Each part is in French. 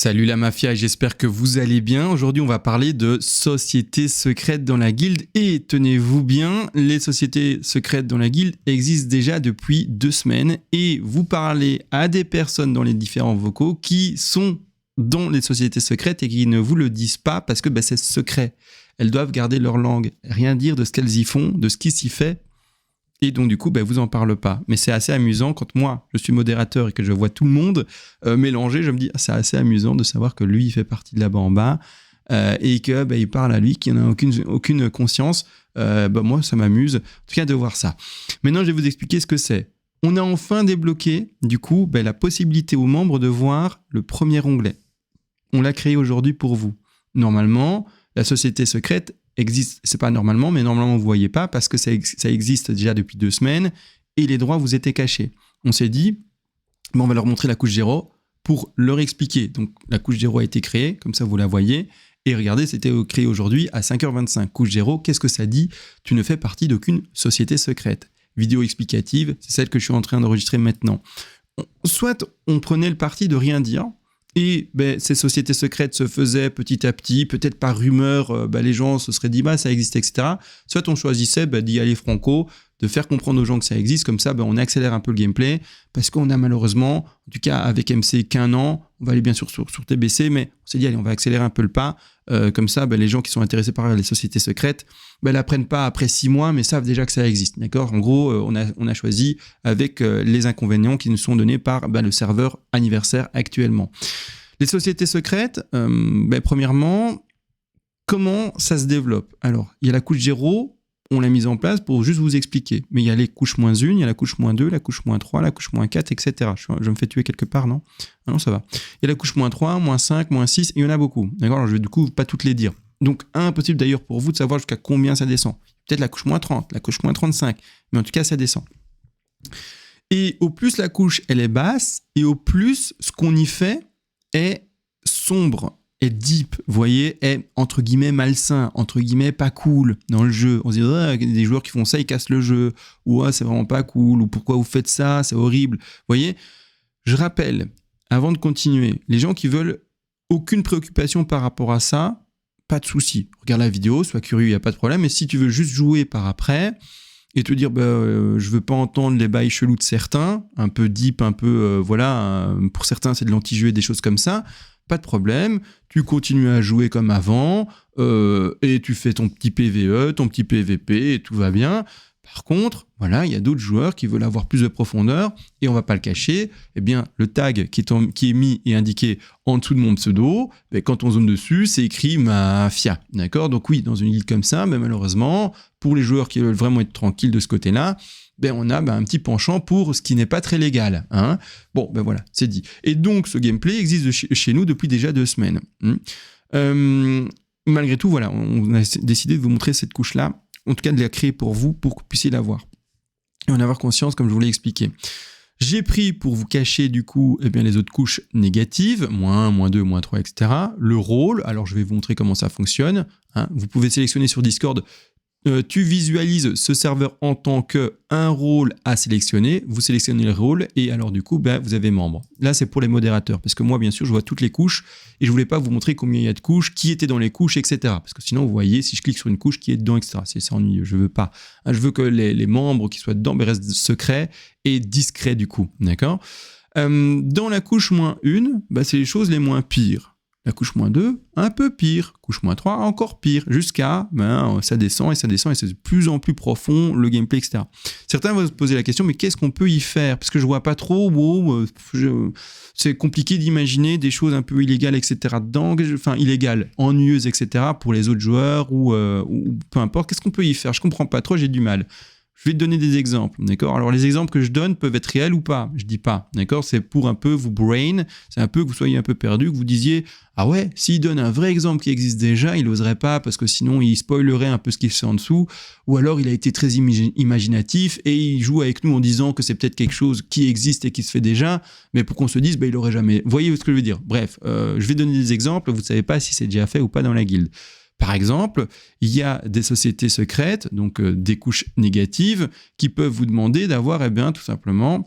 Salut la mafia, j'espère que vous allez bien. Aujourd'hui, on va parler de sociétés secrètes dans la guilde. Et tenez-vous bien, les sociétés secrètes dans la guilde existent déjà depuis 2 semaines. Et vous parlez à des personnes dans les différents vocaux qui sont dans les sociétés secrètes et qui ne vous le disent pas parce que c'est secret. Elles doivent garder leur langue, rien dire de ce qu'elles y font, de ce qui s'y fait. Et donc, du coup, vous en parle pas. Mais c'est assez amusant quand moi, je suis modérateur et que je vois tout le monde mélanger. Je me dis, c'est assez amusant de savoir que lui, il fait partie de là-bas en bas et que il parle à lui, qui n'en a aucune conscience. Moi, ça m'amuse, en tout cas, de voir ça. Maintenant, je vais vous expliquer ce que c'est. On a enfin débloqué, du coup, la possibilité aux membres de voir le premier onglet. On l'a créé aujourd'hui pour vous. Normalement, la société secrète existe, c'est pas normalement, mais normalement vous voyez pas parce que ça existe déjà depuis 2 semaines et les droits vous étaient cachés. On s'est dit, on va leur montrer la couche 0 pour leur expliquer. Donc la couche 0 a été créée, comme ça vous la voyez. Et regardez, c'était créé aujourd'hui à 5h25. Couche 0, qu'est-ce que ça dit ? Tu ne fais partie d'aucune société secrète. Vidéo explicative, c'est celle que je suis en train d'enregistrer maintenant. Soit on prenait le parti de rien dire, et ces sociétés secrètes se faisaient petit à petit, peut-être par rumeur, les gens se seraient dit ça existe, etc. Soit on choisissait d'y aller franco, de faire comprendre aux gens que ça existe, comme ça on accélère un peu le gameplay, parce qu'on a malheureusement, en tout cas avec MC qu'1 an, on va aller bien sûr sur TBC, mais on s'est dit allez, on va accélérer un peu le pas, comme ça les gens qui sont intéressés par les sociétés secrètes, l'apprennent pas après 6 mois, mais savent déjà que ça existe, d'accord ? En gros, on a choisi avec les inconvénients qui nous sont donnés par le serveur anniversaire actuellement. Les sociétés secrètes, premièrement, comment ça se développe ? Alors, il y a la couche 0, on l'a mise en place pour juste vous expliquer. Mais il y a les couches -1, il y a la couche -2, la couche -3, la couche -4, etc. Je me fais tuer quelque part, non ? Ah non, ça va. Il y a la couche -3, -5, -6, et il y en a beaucoup. D'accord ? Alors, je vais du coup pas toutes les dire. Donc, impossible d'ailleurs pour vous de savoir jusqu'à combien ça descend. Peut-être la couche -30, la couche -35, mais en tout cas, ça descend. Et au plus la couche, elle est basse, et au plus, ce qu'on y fait est sombre, est deep, vous voyez, est entre guillemets malsain, entre guillemets pas cool dans le jeu. On se dit, des joueurs qui font ça, ils cassent le jeu, ou c'est vraiment pas cool, ou pourquoi vous faites ça, c'est horrible. Vous voyez, je rappelle, avant de continuer, les gens qui veulent aucune préoccupation par rapport à ça, pas de souci. Regarde la vidéo, sois curieux, il n'y a pas de problème, mais si tu veux juste jouer par après, et te dire, je veux pas entendre les bails chelous de certains, un peu deep, un peu, pour certains c'est de l'anti-jeu et des choses comme ça, pas de problème, tu continues à jouer comme avant, et tu fais ton petit PVE, ton petit PVP, et tout va bien. Par contre, il y a d'autres joueurs qui veulent avoir plus de profondeur, et on va pas le cacher, le tag qui est mis et indiqué en dessous de mon pseudo, quand on zone dessus, c'est écrit Mafia, d'accord ? Donc oui, dans une guilde comme ça, malheureusement, pour les joueurs qui veulent vraiment être tranquilles de ce côté-là, on a un petit penchant pour ce qui n'est pas très légal. Hein. Bon, voilà, c'est dit. Et donc, ce gameplay existe chez nous depuis déjà 2 semaines. Malgré tout, on a décidé de vous montrer cette couche-là, en tout cas de la créer pour vous, pour que vous puissiez la voir. Et en avoir conscience, comme je vous l'ai expliqué. J'ai pris pour vous cacher, du coup, les autres couches négatives, -1, -2, -3, etc. Le rôle, alors je vais vous montrer comment ça fonctionne. Hein. Vous pouvez sélectionner sur Discord. Tu visualises ce serveur en tant qu'un rôle à sélectionner, vous sélectionnez le rôle et alors du coup vous avez membre. Là c'est pour les modérateurs parce que moi bien sûr je vois toutes les couches et je voulais pas vous montrer combien il y a de couches, qui était dans les couches, etc. Parce que sinon vous voyez si je clique sur une couche qui est dedans, etc. C'est ennuyeux, je veux pas. Je veux que les membres qui soient dedans restent secrets et discrets du coup, d'accord ? Dans la couche -1, c'est les choses les moins pires. La couche -2, un peu pire. Couche -3, encore pire. Jusqu'à, ça descend et c'est de plus en plus profond, le gameplay, etc. Certains vont se poser la question, mais qu'est-ce qu'on peut y faire ? Parce que je vois pas trop, c'est compliqué d'imaginer des choses un peu illégales, etc. dedans, illégales, ennuyeuses, etc. pour les autres joueurs ou peu importe. Qu'est-ce qu'on peut y faire ? Je comprends pas trop, j'ai du mal. Je vais te donner des exemples, d'accord ? Alors, les exemples que je donne peuvent être réels ou pas, je dis pas, d'accord ? C'est pour un peu vous brain, c'est un peu que vous soyez un peu perdu, que vous disiez « Ah ouais, s'il donne un vrai exemple qui existe déjà, il n'oserait pas parce que sinon il spoilerait un peu ce qu'il fait en dessous, ou alors il a été très imaginatif et il joue avec nous en disant que c'est peut-être quelque chose qui existe et qui se fait déjà, mais pour qu'on se dise, il n'aurait jamais... » Vous voyez ce que je veux dire ? Bref, je vais donner des exemples, vous ne savez pas si c'est déjà fait ou pas dans la guilde. Par exemple, il y a des sociétés secrètes, donc des couches négatives, qui peuvent vous demander d'avoir, tout simplement,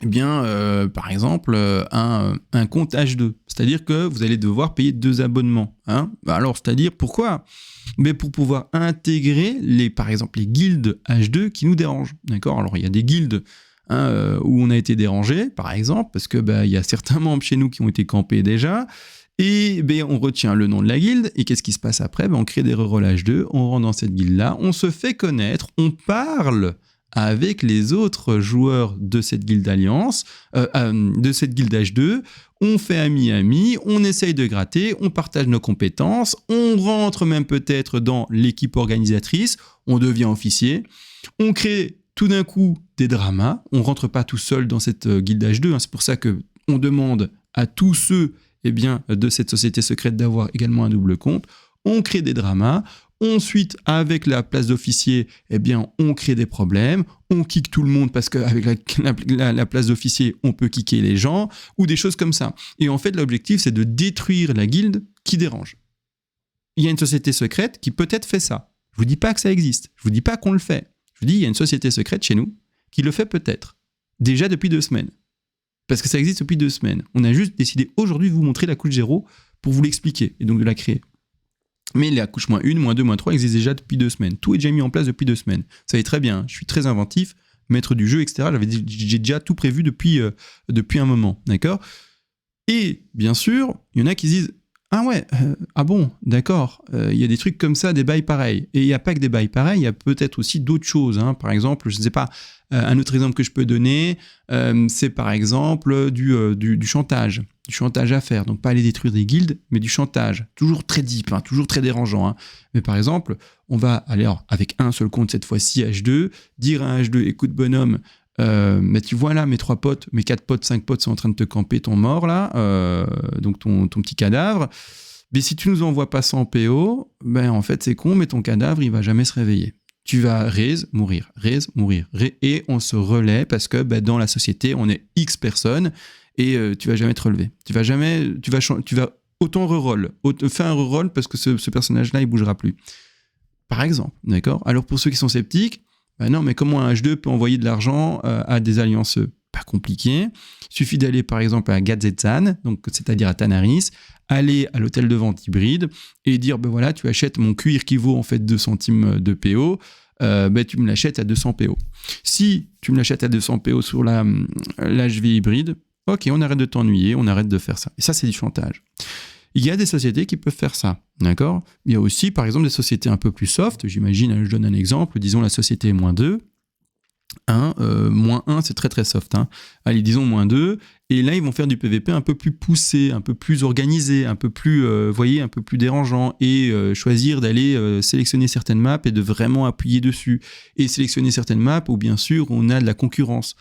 eh bien, par exemple, un compte H2. C'est-à-dire que vous allez devoir payer 2 abonnements. Hein. Alors, c'est-à-dire pourquoi ? Mais pour pouvoir intégrer, par exemple, les guildes H2 qui nous dérangent. D'accord ? Alors, il y a des guildes où on a été dérangé, par exemple, parce que y a certains membres chez nous qui ont été campés déjà. Et on retient le nom de la guilde. Et qu'est-ce qui se passe après ? On crée des rerolls H2, on rentre dans cette guilde-là, on se fait connaître, on parle avec les autres joueurs de cette guilde alliance, de cette guilde H2, on fait ami-ami, on essaye de gratter, on partage nos compétences, on rentre même peut-être dans l'équipe organisatrice, on devient officier, on crée tout d'un coup des dramas, on rentre pas tout seul dans cette guilde H2, hein, c'est pour ça qu'on demande à tous ceux de cette société secrète d'avoir également un double compte, on crée des dramas. Ensuite, avec la place d'officier, on crée des problèmes, on kick tout le monde parce qu'avec la place d'officier, on peut kicker les gens, ou des choses comme ça. Et en fait, l'objectif, c'est de détruire la guilde qui dérange. Il y a une société secrète qui peut-être fait ça. Je ne vous dis pas que ça existe, je ne vous dis pas qu'on le fait. Je vous dis, il y a une société secrète chez nous qui le fait peut-être, déjà depuis 2 semaines. Parce que ça existe depuis 2 semaines. On a juste décidé aujourd'hui de vous montrer la couche 0 pour vous l'expliquer, et donc de la créer. Mais la couche -1, -2, -3 existe déjà depuis 2 semaines. Tout est déjà mis en place depuis 2 semaines. Vous savez très bien, je suis très inventif, maître du jeu, etc. J'ai déjà tout prévu depuis un moment, d'accord ? Et bien sûr, il y en a qui disent « Ah ouais, ah bon, d'accord, il y a des trucs comme ça, des bails pareils. » Et il n'y a pas que des bails pareils, il y a peut-être aussi d'autres choses. Hein. Par exemple, je ne sais pas, un autre exemple que je peux donner, c'est par exemple du chantage. Du chantage à faire, donc pas aller détruire des guildes, mais du chantage, toujours très deep, hein, toujours très dérangeant. Hein. Mais par exemple, on va aller avec un seul compte cette fois-ci, H2, dire à H2, écoute bonhomme, mais tu vois là, mes 3 potes, mes 4 potes, 5 potes sont en train de te camper ton mort là, donc ton petit cadavre, mais si tu nous envoies pas ça en PO, en fait c'est con, mais ton cadavre il va jamais se réveiller. Tu vas mourir, et on se relaie parce que dans la société, on est X personnes, et tu vas jamais te relever. Tu vas autant reroll, fais un reroll parce que ce personnage-là, il bougera plus. Par exemple, d'accord ? Alors pour ceux qui sont sceptiques, non, mais comment un H2 peut envoyer de l'argent à des allianceux ? Pas compliqué. Il suffit d'aller par exemple à Gazetsan, donc c'est-à-dire à Tanaris, aller à l'hôtel de vente hybride et dire voilà, tu achètes mon cuir qui vaut en fait 2 centimes de PO. Tu me l'achètes à 200 PO. Si tu me l'achètes à 200 PO sur l'HV hybride, ok, on arrête de t'ennuyer, on arrête de faire ça. Et ça, c'est du chantage. Il y a des sociétés qui peuvent faire ça, d'accord ? Il y a aussi, par exemple, des sociétés un peu plus soft. J'imagine, je donne un exemple, disons la société -2. -1, c'est très très soft. Hein. Allez, disons -2. Et là, ils vont faire du PVP un peu plus poussé, un peu plus organisé, un peu plus, un peu plus dérangeant. Et choisir d'aller sélectionner certaines maps et de vraiment appuyer dessus. Et sélectionner certaines maps où, bien sûr, on a de la concurrence.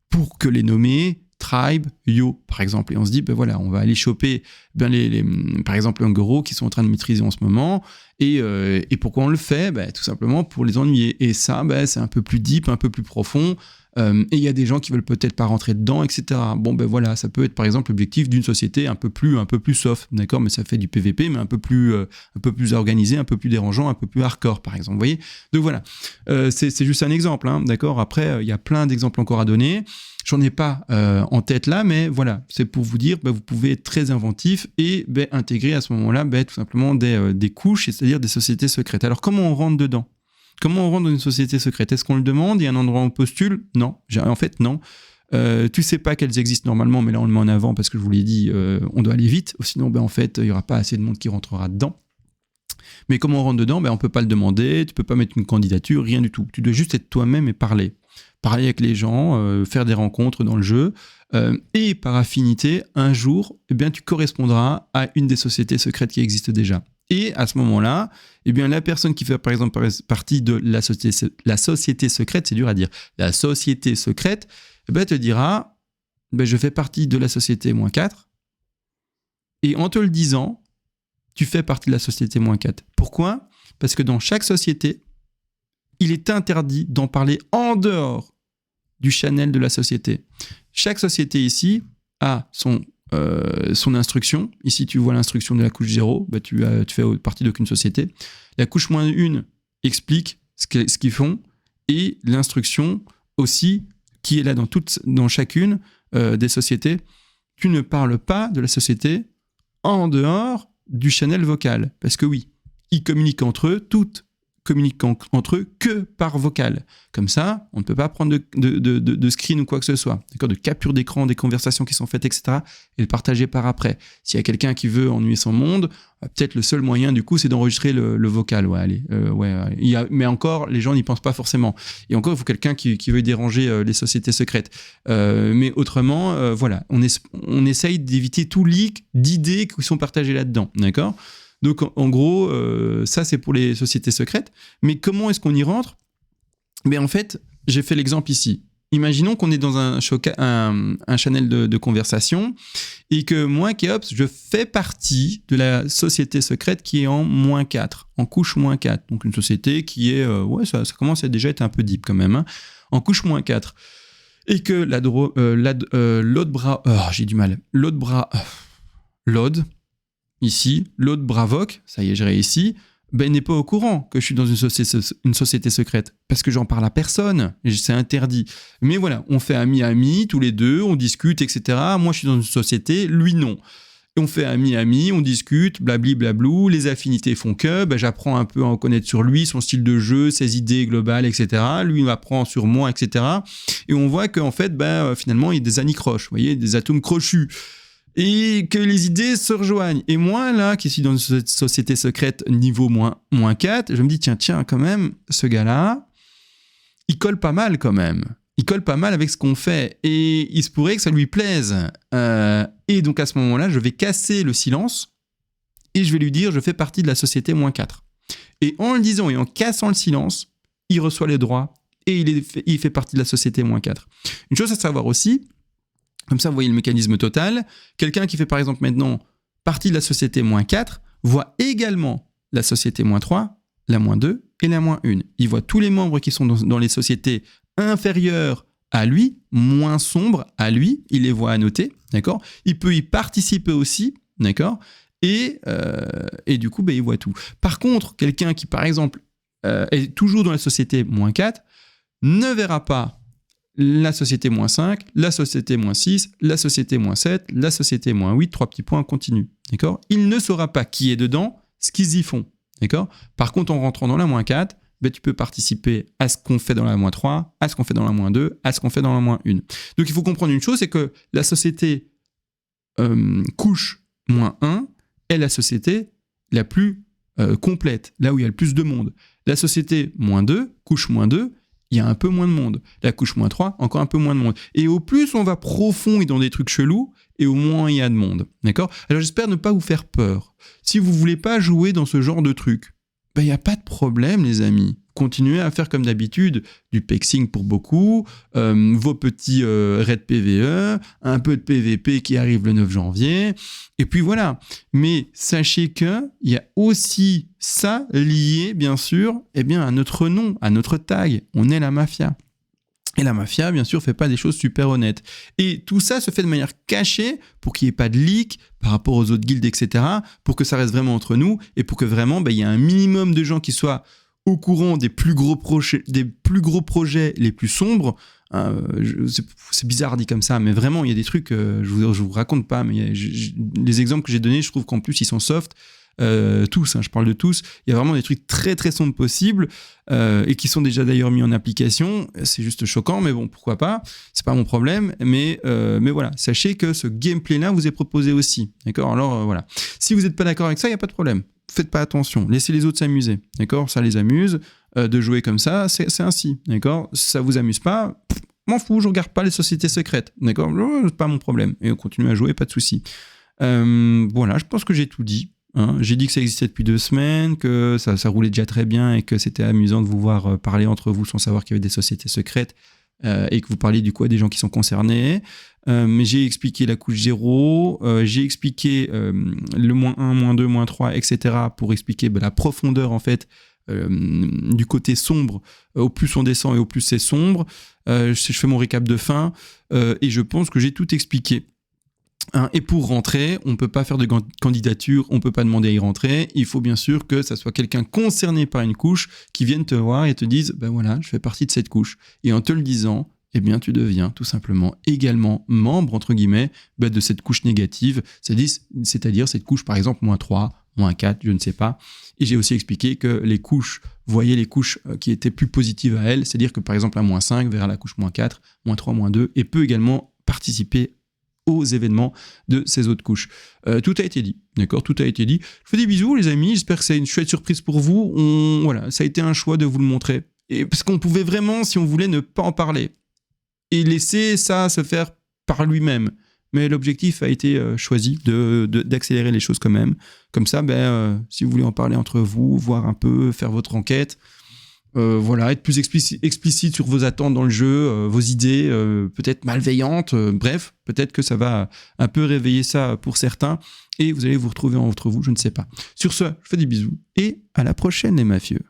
Pour que les nommer Tribe, Yo, par exemple. Et on se dit, on va aller choper par exemple, les Angoro qui sont en train de maîtriser en ce moment. Et pourquoi on le fait ? Tout simplement pour les ennuyer. Et ça, c'est un peu plus deep, un peu plus profond. Et il y a des gens qui veulent peut-être pas rentrer dedans, etc. Bon, ça peut être par exemple l'objectif d'une société un peu plus soft, d'accord ? Mais ça fait du PVP, mais un peu plus organisé, un peu plus dérangeant, un peu plus hardcore, par exemple. Vous voyez ? Donc voilà, c'est juste un exemple, hein, d'accord ? Après, il y a plein d'exemples encore à donner. J'en ai pas en tête là, mais voilà, c'est pour vous dire, vous pouvez être très inventif et intégrer à ce moment-là tout simplement des couches, c'est-à-dire des sociétés secrètes. Alors comment on rentre dedans ? Comment on rentre dans une société secrète ? Est-ce qu'on le demande ? Il y a un endroit où on postule ? Non. En fait, non. Tu sais pas qu'elles existent normalement, mais là on le met en avant parce que je vous l'ai dit, on doit aller vite. Sinon, en fait, il y aura pas assez de monde qui rentrera dedans. Mais comment on rentre dedans ? On peut pas le demander, tu peux pas mettre une candidature, rien du tout. Tu dois juste être toi-même et parler. Parler avec les gens, faire des rencontres dans le jeu. Et par affinité, un jour, tu correspondras à une des sociétés secrètes qui existent déjà. Et à ce moment-là, la personne qui fait par exemple partie de la société secrète, c'est dur à dire, la société secrète, te dira, je fais partie de la société -4. Et en te le disant, tu fais partie de la société -4. Pourquoi ? Parce que dans chaque société, il est interdit d'en parler en dehors du channel de la société. Chaque société ici a son instruction. Ici, tu vois l'instruction de la couche 0, tu fais partie d'aucune société. La couche -1 explique ce qu'ils font et l'instruction aussi qui est là dans chacune des sociétés, tu ne parles pas de la société en dehors du channel vocal. Parce que oui, ils communiquent entre eux, toutes communiquent entre eux que par vocal. Comme ça, on ne peut pas prendre de screen ou quoi que ce soit, d'accord, de capture d'écran des conversations qui sont faites, etc., et le partager par après. S'il y a quelqu'un qui veut ennuyer son monde, peut-être le seul moyen, du coup, c'est d'enregistrer le vocal. Ouais, allez, mais encore, les gens n'y pensent pas forcément. Et encore, il faut quelqu'un qui veuille déranger les sociétés secrètes. Mais autrement, voilà, on essaye d'éviter tout leak d'idées qui sont partagées là-dedans, d'accord ? Donc, en gros, ça, c'est pour les sociétés secrètes. Mais comment est-ce qu'on y rentre ? Mais en fait, j'ai fait l'exemple ici. Imaginons qu'on est dans un channel de conversation et que moi, Keops, je fais partie de la société secrète qui est en -4, en couche -4. Donc, une société qui est... ça commence à déjà être un peu deep quand même, hein, en couche -4. Et que l'autre bras... j'ai du mal. L'autre bras... L'aude... Ici, l'autre Bravoc, ça y est, j'ai réussi, n'est pas au courant que je suis dans une société secrète, parce que j'en parle à personne, et c'est interdit. Mais voilà, on fait ami-ami, tous les deux, on discute, etc. Moi, je suis dans une société, lui, non. Et on fait ami-ami, on discute, blabli-blablou, les affinités font que, j'apprends un peu à en connaître sur lui, son style de jeu, ses idées globales, etc. Lui, il m'apprend sur moi, etc. Et on voit qu'en fait, finalement, il y a des anicroches, vous voyez, des atomes crochus. Et que les idées se rejoignent. Et moi, là, qui suis dans une société secrète niveau -4, je me dis, tiens, quand même, ce gars-là, il colle pas mal quand même. Il colle pas mal avec ce qu'on fait. Et il se pourrait que ça lui plaise. Et donc, à ce moment-là, je vais casser le silence et je vais lui dire, je fais partie de la société -4. Et en le disant et en cassant le silence, il reçoit les droits et il fait partie de la société -4. Une chose à savoir aussi, comme ça, vous voyez le mécanisme total. Quelqu'un qui fait par exemple maintenant partie de la société -4 voit également la société -3, la -2 et la -1. Il voit tous les membres qui sont dans les sociétés inférieures à lui, moins sombres à lui. Il les voit annotés, d'accord ? Il peut y participer aussi, d'accord ? Et du coup, il voit tout. Par contre, quelqu'un qui, par exemple, est toujours dans la société -4 ne verra pas la société -5, la société -6, la société -7, la société -8, 3 petits points continus, d'accord ? Il ne saura pas qui est dedans, ce qu'ils y font, d'accord ? Par contre, en rentrant dans la -4, tu peux participer à ce qu'on fait dans la -3, à ce qu'on fait dans la -2, à ce qu'on fait dans la -1. Donc, il faut comprendre une chose, c'est que la société couche -1 est la société la plus complète, là où il y a le plus de monde. La société -2, couche -2, il y a un peu moins de monde. La couche -3, encore un peu moins de monde. Et au plus on va profond et dans des trucs chelous, et au moins il y a de monde. D'accord ? Alors j'espère ne pas vous faire peur. Si vous ne voulez pas jouer dans ce genre de truc, il n'y a pas de problème, les amis. Continuez à faire comme d'habitude, du pexing pour beaucoup, vos petits raids PVE, un peu de PVP qui arrive le 9 janvier, et puis voilà. Mais sachez qu'il y a aussi ça lié, bien sûr, à notre nom, à notre tag. On est la mafia. Et la mafia, bien sûr, fait pas des choses super honnêtes. Et tout ça se fait de manière cachée pour qu'il n'y ait pas de leak par rapport aux autres guildes, etc., pour que ça reste vraiment entre nous, et pour que vraiment, il y ait un minimum de gens qui soient au courant des plus gros projets les plus sombres. C'est bizarre dit comme ça, mais vraiment, il y a des trucs, je vous raconte pas, mais les exemples que j'ai donnés, je trouve qu'en plus, ils sont soft. Tous, je parle de tous. Il y a vraiment des trucs très très sombres possibles et qui sont déjà d'ailleurs mis en application. C'est juste choquant, mais bon, pourquoi pas. C'est pas mon problème, mais voilà. Sachez que ce gameplay-là vous est proposé aussi, d'accord ? Alors voilà. Si vous n'êtes pas d'accord avec ça, il y a pas de problème. Faites pas attention. Laissez les autres s'amuser, d'accord ? Ça les amuse de jouer comme ça. C'est ainsi, d'accord ? Ça vous amuse pas, m'en fous. Je regarde pas les sociétés secrètes, d'accord ? C'est pas mon problème. Et on continue à jouer, pas de souci. Voilà, je pense que j'ai tout dit. J'ai dit que ça existait depuis 2 semaines, que ça roulait déjà très bien et que c'était amusant de vous voir parler entre vous sans savoir qu'il y avait des sociétés secrètes et que vous parliez du coup à des gens qui sont concernés. Mais j'ai expliqué la couche 0, j'ai expliqué le -1, -2, -3, etc. pour expliquer la profondeur en fait du côté sombre. Au plus on descend et au plus c'est sombre. Je fais mon récap de fin et je pense que j'ai tout expliqué. Et pour rentrer, on ne peut pas faire de candidature, on ne peut pas demander à y rentrer. Il faut bien sûr que ça soit quelqu'un concerné par une couche qui vienne te voir et te dise voilà, je fais partie de cette couche. Et en te le disant, eh bien tu deviens tout simplement également membre, entre guillemets, de cette couche négative, c'est-à-dire cette couche par exemple -3, -4, je ne sais pas. Et j'ai aussi expliqué que les couches, voyez les couches qui étaient plus positives à elles, c'est-à-dire que par exemple la -5 vers la couche -4, -3, -2, et peut également participer aux événements de ces autres couches. Tout a été dit, d'accord, tout a été dit. Je vous fais des bisous les amis, j'espère que c'est une chouette surprise pour vous. Voilà, ça a été un choix de vous le montrer. Et parce qu'on pouvait vraiment, si on voulait, ne pas en parler et laisser ça se faire par lui-même. Mais l'objectif a été choisi d'accélérer les choses quand même. Comme ça, si vous voulez en parler entre vous, voir un peu, faire votre enquête, voilà, être plus explicite sur vos attentes dans le jeu, vos idées peut-être malveillantes, bref, peut-être que ça va un peu réveiller ça pour certains et vous allez vous retrouver entre vous, je ne sais pas. Sur ce, je vous fais des bisous et à la prochaine les mafieux.